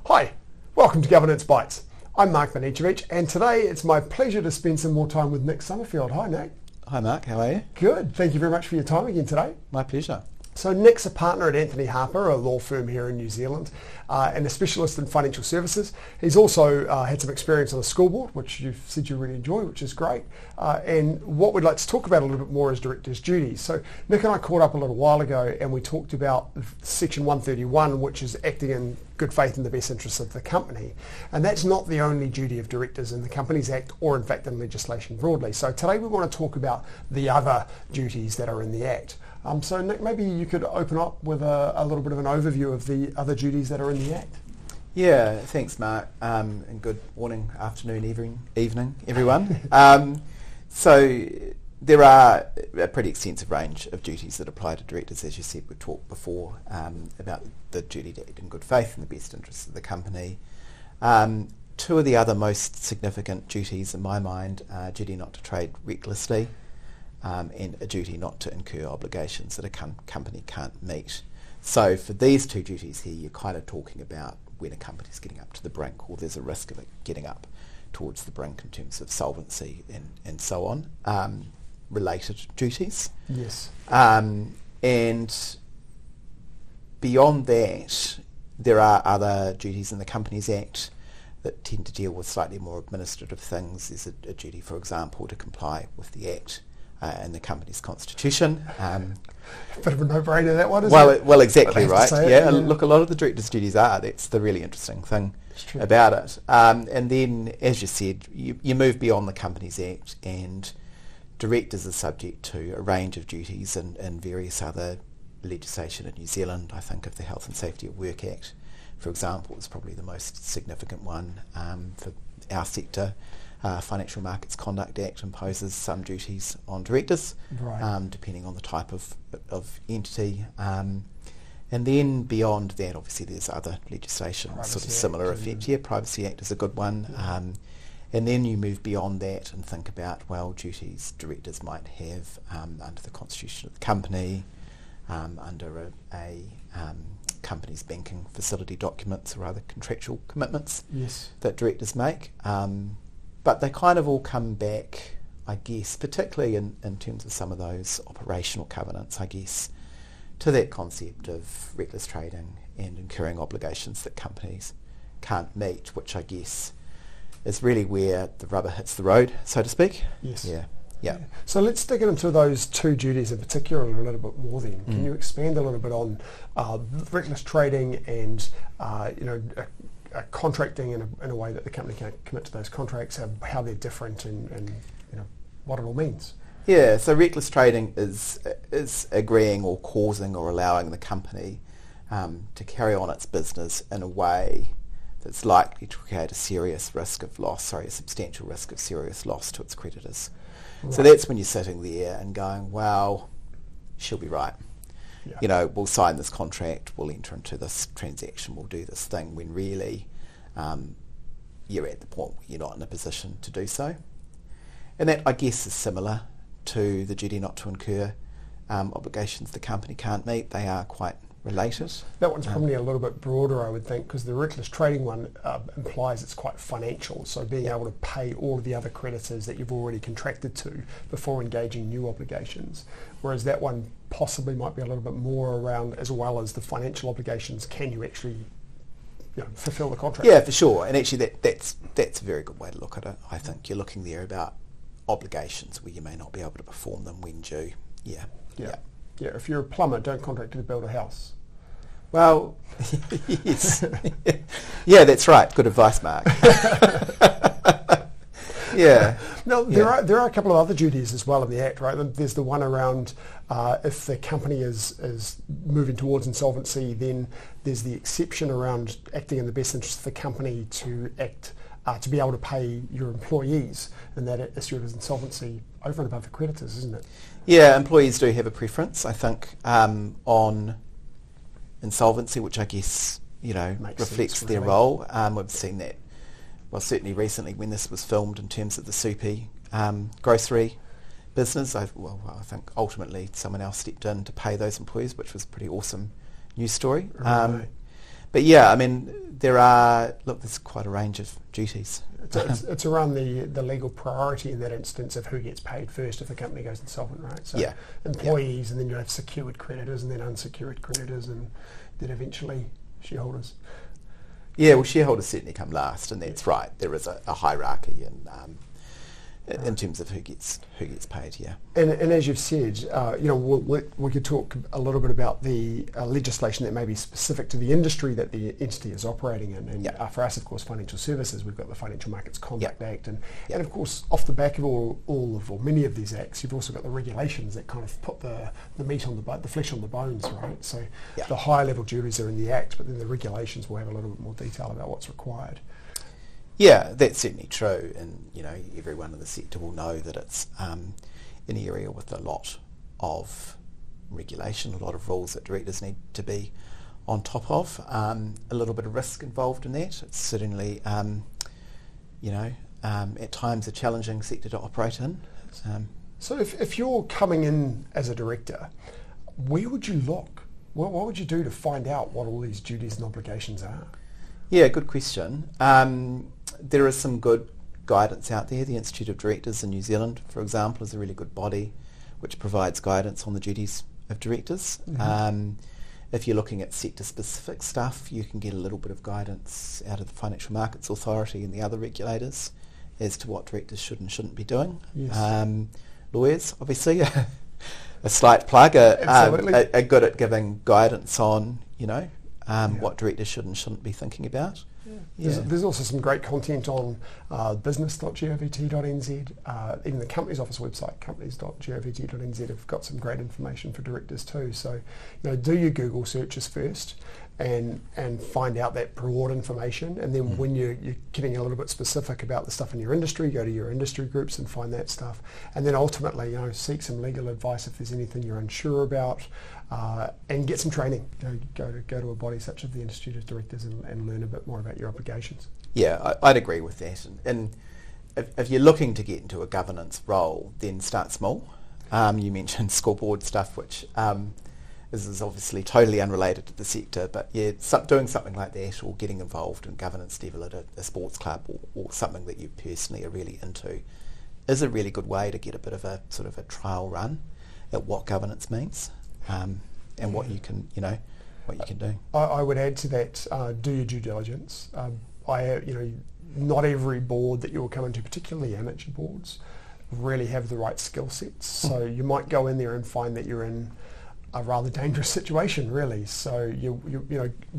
Hi, welcome to Governance Bites. I'm Mark Vanicevic, and today it's my pleasure to spend some more time with Nick Summerfield. Hi, Nick. Hi, Mark. How are you? Good. Thank you very much for your time again today. My pleasure. So Nick's a partner at Anthony Harper, a law firm here in New Zealand, and a specialist in financial services. He's also had some experience on the school board, which you've said you really enjoy, which is great. And what we'd like to talk about a little bit more is directors' duties. So Nick and I caught up a little while ago and we talked about Section 131, which is acting in good faith in the best interests of the company. And that's not the only duty of directors in the Companies Act or in fact in legislation broadly. So today we want to talk about the other duties that are in the Act. So Nick, maybe you could open up with a little bit of an overview of the other duties that are in the Act. Yeah, thanks, Mark, and good morning, afternoon, evening, everyone. So there are a pretty extensive range of duties that apply to directors. As you said, we talked before about the duty to act in good faith in the best interests of the company. Two of the other most significant duties in my mind are duty not to trade recklessly, and a duty not to incur obligations that a company can't meet. So for these two duties here, you're kind of talking about when a company's getting up to the brink, or there's a risk of it getting up towards the brink in terms of solvency and so on, related duties. Yes. And beyond that, there are other duties in the Companies Act that tend to deal with slightly more administrative things. There's a duty, for example, to comply with the Act and the company's constitution. Bit of a no-brainer, that one, isn't it? Well, exactly right. Yeah, look, a lot of the directors' duties are. That's the really interesting thing about it. And then, as you said, you move beyond the Companies Act, and directors are subject to a range of duties and various other legislation in New Zealand. I think of the Health and Safety at Work Act, for example, is probably the most significant one for our sector. Financial Markets Conduct Act imposes some duties on directors, right, depending on the type of entity. And then beyond that, obviously, there's other legislation, Privacy sort of similar effect. Yeah, Privacy Act is a good one. Yeah. And then you move beyond that and think about, well, duties directors might have under the constitution of the company, under a company's banking facility documents or other contractual commitments, yes, that directors make. But they kind of all come back, I guess, particularly in terms of some of those operational covenants, I guess, to that concept of reckless trading and incurring obligations that companies can't meet, which I guess is really where the rubber hits the road, so to speak. Yes. Yeah. So let's dig into those two duties in particular a little bit more then. Can you expand a little bit on reckless trading and contracting in a way that the company can't commit to those contracts, how they're different and what it all means? Yeah, so reckless trading is agreeing or causing or allowing the company to carry on its business in a way that's likely to create a substantial risk of serious loss to its creditors. Right. So that's when you're sitting there and going, well, she'll be right. Yeah. We'll sign this contract, we'll enter into this transaction, we'll do this thing, when really you're at the point where you're not in a position to do so. And that, I guess, is similar to the duty not to incur obligations the company can't meet. They are quite related. That one's probably a little bit broader, I would think, because the reckless trading one implies it's quite financial, so being able to pay all of the other creditors that you've already contracted to before engaging new obligations, whereas that one possibly might be a little bit more around, as well as the financial obligations, can you actually fulfill the contract? Yeah, for sure. And actually that's a very good way to look at it. I think you're looking there about obligations where you may not be able to perform them when due. Yeah, if you're a plumber, don't contract to build a house. Well, yes. Yeah, that's right. Good advice, Mark. Yeah. Now, there are a couple of other duties as well in the Act, right? There's the one around if the company is moving towards insolvency, then there's the exception around acting in the best interest of the company to act to be able to pay your employees, and that issue of insolvency over and above the creditors, isn't it? Yeah, employees do have a preference, I think, on insolvency, which I guess reflects their role. We've seen that, well, certainly recently when this was filmed in terms of the Soupy grocery business. I think ultimately someone else stepped in to pay those employees, which was a pretty awesome news story. Right. But yeah, I mean, there's quite a range of duties. It's around the legal priority in that instance of who gets paid first if the company goes insolvent, right? So Yeah. employees, and then you have secured creditors, and then unsecured creditors, and then eventually shareholders. Yeah, well, shareholders certainly come last, and that's right. There is a hierarchy in terms of who gets paid. Yeah. And as you've said, we could talk a little bit about the legislation that may be specific to the industry that the entity is operating in. And for us, of course, financial services, we've got the Financial Markets Conduct Act, and of course, off the back of many of these acts, you've also got the regulations that kind of put the meat on the flesh on the bones, right? So the higher level duties are in the act, but then the regulations will have a little bit more detail about what's required. Yeah, that's certainly true, and everyone in the sector will know that it's an area with a lot of regulation, a lot of rules that directors need to be on top of. A little bit of risk involved in that. It's certainly, at times a challenging sector to operate in. So if you're coming in as a director, where would you look? What would you do to find out what all these duties and obligations are? Yeah, good question. There is some good guidance out there. The Institute of Directors in New Zealand, for example, is a really good body which provides guidance on the duties of directors. Mm-hmm. If you're looking at sector-specific stuff, you can get a little bit of guidance out of the Financial Markets Authority and the other regulators as to what directors should and shouldn't be doing. Yes. Lawyers, obviously, a slight plug, are good at giving guidance on, what directors should and shouldn't be thinking about. Yeah. There's also some great content on business.govt.nz. Even the Companies Office website, companies.govt.nz, have got some great information for directors too. So, do your Google searches first and find out that broad information. And then when you're getting a little bit specific about the stuff in your industry, go to your industry groups and find that stuff. And then ultimately, seek some legal advice if there's anything you're unsure about. And get some training. Go to a body such as the Institute of Directors and learn a bit more about your obligations. Yeah, I'd agree with that. And if you're looking to get into a governance role, then start small. You mentioned scoreboard stuff, which is obviously totally unrelated to the sector, but doing something like that, or getting involved in governance level at a sports club or something that you personally are really into, is a really good way to get a bit of a sort of a trial run at what governance means. And what you can do. I would add to that, do your due diligence. Not every board that you'll come into, particularly amateur boards, really have the right skill sets. So you might go in there and find that you're in a rather dangerous situation, really. So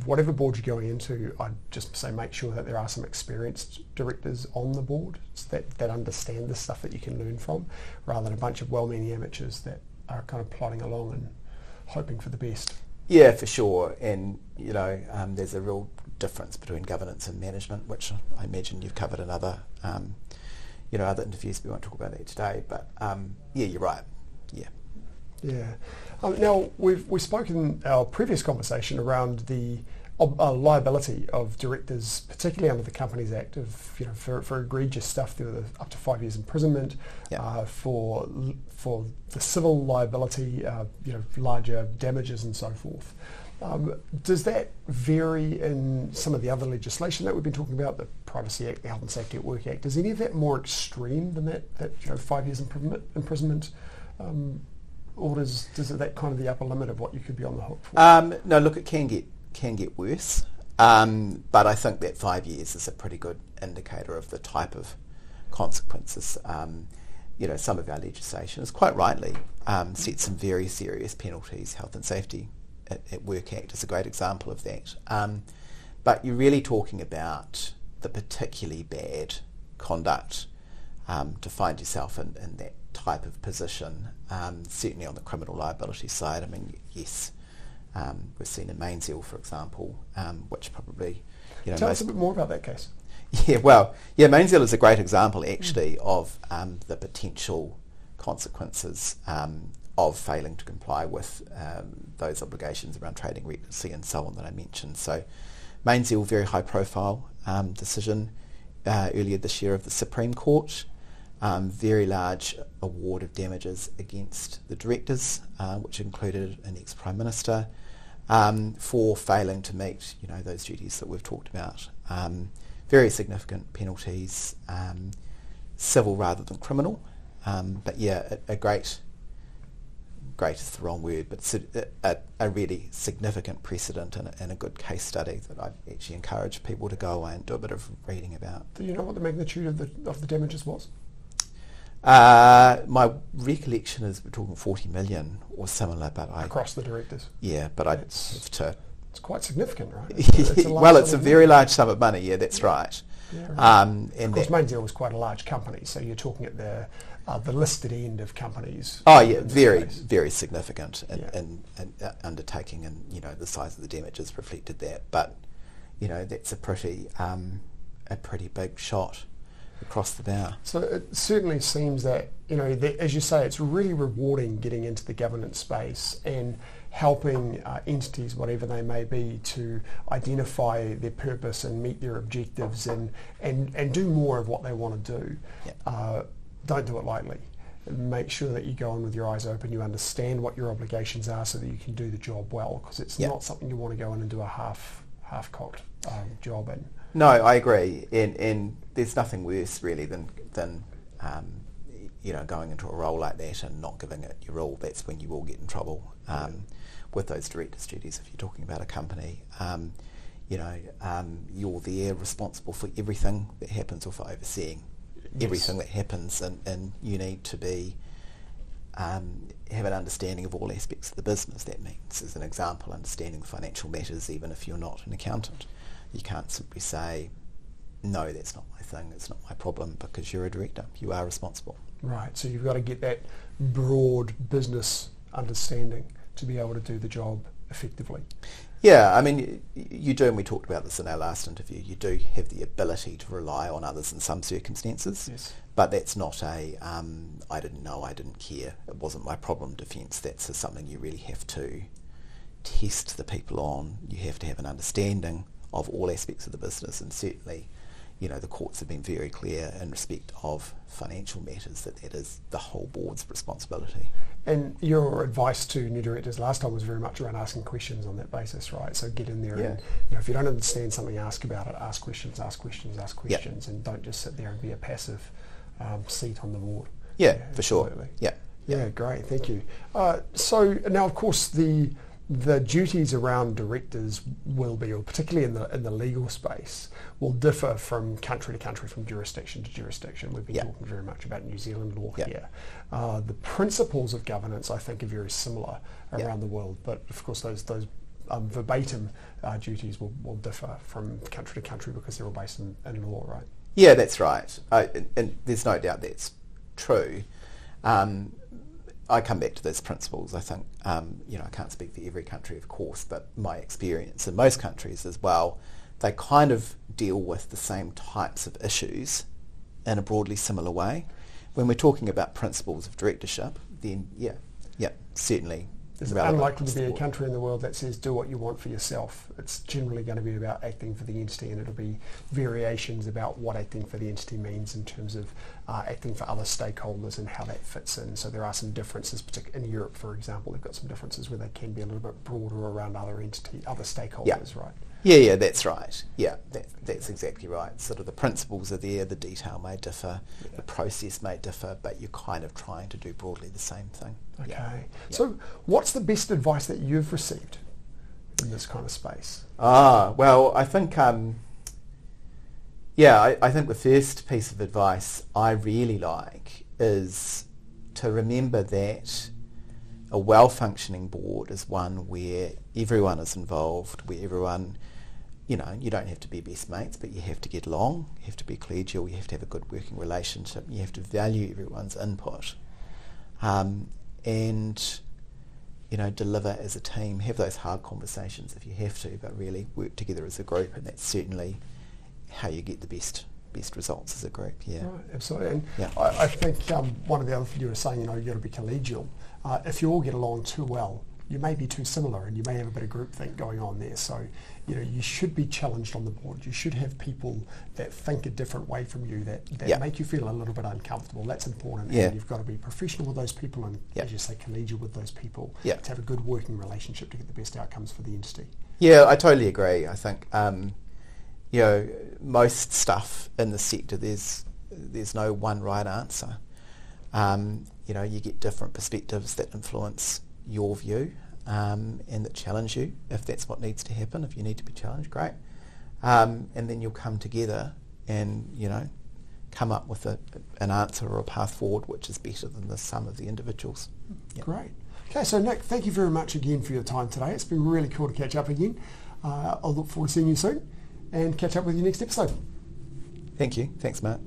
whatever board you're going into, I'd just say make sure that there are some experienced directors on the board that understand the stuff that you can learn from, rather than a bunch of well-meaning amateurs that are kind of plodding along and hoping for the best. Yeah, for sure. And there's a real difference between governance and management, which I imagine you've covered in other interviews. We won't talk about that today, but you're right. Yeah. Now we've spoken in our previous conversation around the liability of directors, particularly under the Companies Act, for egregious stuff. There were up to 5 years imprisonment. For the civil liability, larger damages and so forth. Does that vary in some of the other legislation that we've been talking about, the Privacy Act, the Health and Safety at Work Act? Is any of that more extreme than that 5 years imprisonment orders? Is that kind of the upper limit of what you could be on the hook for? No, look, it can get worse, but I think that 5 years is a pretty good indicator of the type of consequences. Some of our legislation is quite rightly set some very serious penalties. Health and Safety at Work Act is a great example of that. But you're really talking about the particularly bad conduct to find yourself in that type of position, certainly on the criminal liability side. I mean, yes, we've seen in Mainzeal, for example, which probably... Tell us a bit more about that case. Mainzeal is a great example, actually, of the potential consequences of failing to comply with those obligations around trading recklessly and so on that I mentioned. So Mainzeal, very high profile decision earlier this year of the Supreme Court. Very large award of damages against the directors, which included an ex-Prime Minister, for failing to meet, those duties that we've talked about. Very significant penalties, civil rather than criminal. But yeah, great is the wrong word, but a really significant precedent and a good case study that I actually encourage people to go away and do a bit of reading about. Do you know what the magnitude of the damages was? My recollection is we're talking 40 million or similar, but across the directors. Yeah, but it's quite significant, right? It's a very large sum of money. Yeah, that's right. Yeah, right. And of course, Mainzeal was quite a large company, so you're talking at the listed end of companies. Oh yeah, very significant in undertaking, and the size of the damages reflected that. But that's a pretty big shot across the bow. So it certainly seems that as you say, it's really rewarding getting into the governance space and helping entities, whatever they may be, to identify their purpose and meet their objectives and do more of what they want to do. Yep. Don't do it lightly. Make sure that you go in with your eyes open, you understand what your obligations are so that you can do the job well, because it's not something you want to go in and do a half-cocked job in. No, I agree, and there's nothing worse really than going into a role like that and not giving it your all. That's when you will get in trouble with those directors' duties. If you're talking about a company, you're there responsible for everything that happens, or for overseeing everything that happens, and you need to be have an understanding of all aspects of the business. That means, as an example, understanding financial matters, even if you're not an accountant. You can't simply say, no, that's not my thing, it's not my problem, because you're a director. You are responsible. Right, so you've got to get that broad business understanding to be able to do the job effectively. Yeah, I mean, you do, and we talked about this in our last interview, you do have the ability to rely on others in some circumstances, yes. But that's not I didn't know, I didn't care, it wasn't my problem defence. That's something you really have to test the people on. You have to have an understanding of all aspects of the business, and certainly, the courts have been very clear in respect of financial matters that is the whole board's responsibility. And your advice to new directors last time was very much around asking questions on that basis, right? So get in there and if you don't understand something, ask about it, ask questions, and don't just sit there and be a passive seat on the board. Yeah, for sure. Yeah, great, thank you. So now, of course, the duties around directors will be, or particularly in the legal space, will differ from country to country, from jurisdiction to jurisdiction. We've been talking very much about New Zealand law here. The principles of governance, I think, are very similar around the world, but of course those verbatim duties will differ from country to country because they're all based in law, right? Yeah, that's right. And there's no doubt that's true. I come back to those principles. I think, I can't speak for every country, of course, but my experience in most countries as well, they kind of deal with the same types of issues in a broadly similar way. When we're talking about principles of directorship, then certainly. There's unlikely to be a country in the world that says do what you want for yourself. It's generally going to be about acting for the entity, and it'll be variations about what acting for the entity means in terms of acting for other stakeholders and how that fits in. So there are some differences, particularly in Europe, for example. They've got some differences where they can be a little bit broader around other stakeholders, right? Yeah, that's right. Yeah, that's exactly right. Sort of the principles are there, the detail may differ, the process may differ, but you're kind of trying to do broadly the same thing. Okay. Yeah. So what's the best advice that you've received in this kind of space? Well, I think, I think the first piece of advice I really like is to remember that a well-functioning board is one where everyone is involved, where everyone, you don't have to be best mates, but you have to get along, you have to be collegial, you have to have a good working relationship, you have to value everyone's input, and deliver as a team, have those hard conversations if you have to, but really work together as a group, and that's certainly how you get the best results as a group. Yeah, right, absolutely. And I think one of the other things you were saying, you've got to be collegial. If you all get along too well, you may be too similar and you may have a bit of groupthink going on there. So, you should be challenged on the board. You should have people that think a different way from you, that make you feel a little bit uncomfortable. That's important. And you've got to be professional with those people and, as you say, collegial with those people to have a good working relationship to get the best outcomes for the entity. Yeah, I totally agree. I think, most stuff in the sector, there's no one right answer. You get different perspectives that influence your view and that challenge you if that's what needs to happen. If you need to be challenged, great. And then you'll come together and, come up with an answer or a path forward which is better than the sum of the individuals. Yep. Great. Okay, so Nick, thank you very much again for your time today. It's been really cool to catch up again. I'll look forward to seeing you soon and catch up with you next episode. Thank you. Thanks, Mark.